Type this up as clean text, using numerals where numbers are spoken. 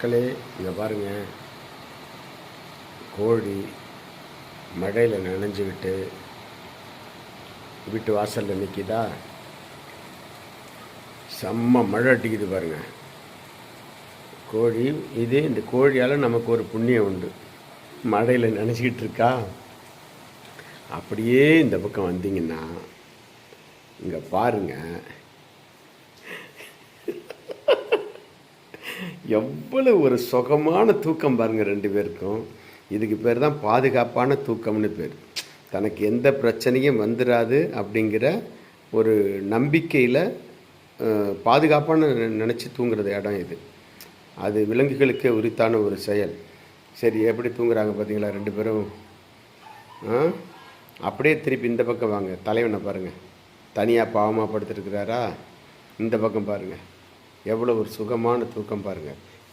மக்களே, இங்கே பாருங்கள், கோழி மழையில் நனைஞ்சிக்கிட்டு வீட்டு வாசலில் நிற்கிதா. செம்ம மழை அடிக்குது பாருங்கள். கோழி இந்த கோழியால் நமக்கு ஒரு புண்ணியம் உண்டு. மழையில் நினச்சிக்கிட்டு இருக்கா. அப்படியே இந்த பக்கம் வந்தீங்கன்னா இங்கே பாருங்கள், எவ்வளோ ஒரு சுகமான தூக்கம் பாருங்கள் ரெண்டு பேருக்கும். இதுக்கு பேர் தான் பாதுகாப்பான தூக்கம்னு பேர். தனக்கு எந்த பிரச்சனையும் வந்துடாது அப்படிங்கிற ஒரு நம்பிக்கையில் பாதுகாப்பான நினச்சி தூங்குறது இடம் இது. அது விலங்குகளுக்கே உரித்தான ஒரு செயல். சரி, எப்படி தூங்குறாங்க பார்த்தீங்களா ரெண்டு பேரும்? அப்படியே திருப்பி இந்த பக்கம் வாங்க. தலைவனை பாருங்கள், தனியாக பாவமாக படுத்துருக்கிறாரா. இந்த பக்கம் பாருங்கள், எவ்வளோ ஒரு சுகமான தூக்கம் பாருங்கள்.